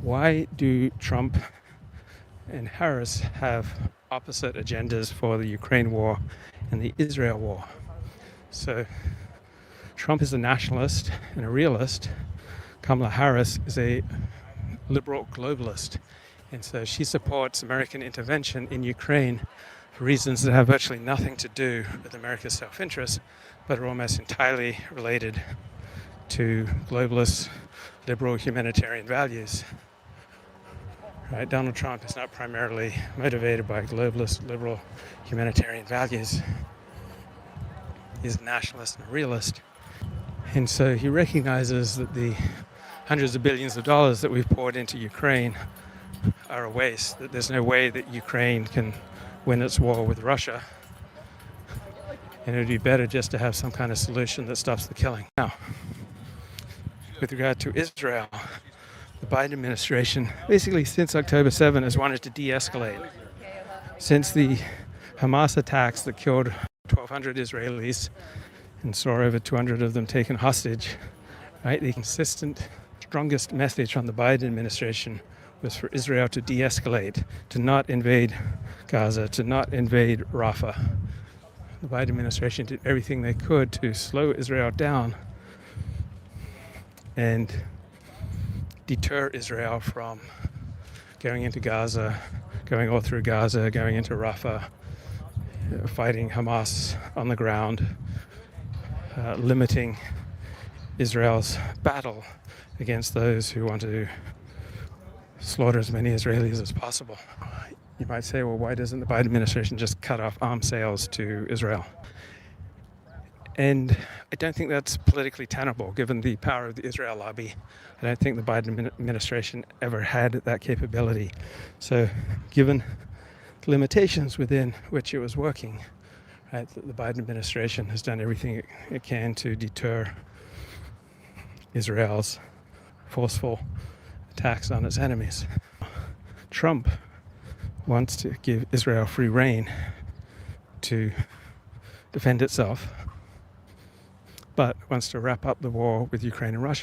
Why do Trump and Harris have opposite agendas for the Ukraine war and the Israel war? So Trump is a nationalist and a realist. Kamala Harris is a liberal globalist. And so she supports American intervention in Ukraine for reasons that have virtually nothing to do with America's self-interest, but are almost entirely related to globalist, liberal, humanitarian values. Right? Donald Trump is not primarily motivated by globalist, liberal, humanitarian values. He's a nationalist and a realist. And so he recognizes that the hundreds of billions of dollars that we've poured into Ukraine are a waste, that there's no way that Ukraine can win its war with Russia. And it would be better just to have some kind of solution that stops the killing. Now, with regard to Israel, the Biden administration, basically since October 7, has wanted to de-escalate. Since the Hamas attacks that killed 1,200 Israelis and saw over 200 of them taken hostage, right? The consistent, strongest message from the Biden administration was for Israel to de-escalate, to not invade Gaza, to not invade Rafah. The Biden administration did everything they could to slow Israel down and deter Israel from going into Gaza, going all through Gaza, going into Rafah, fighting Hamas on the ground, limiting Israel's battle against those who want to slaughter as many Israelis as possible. You might say, well, why doesn't the Biden administration just cut off arms sales to Israel? And I don't think that's politically tenable, given the power of the Israel lobby. I don't think the Biden administration ever had that capability. So given the limitations within which it was working, right, the Biden administration has done everything it can to deter Israel's forceful attacks on its enemies. Trump wants to give Israel free rein to defend itself, but wants to wrap up the war with Ukraine and Russia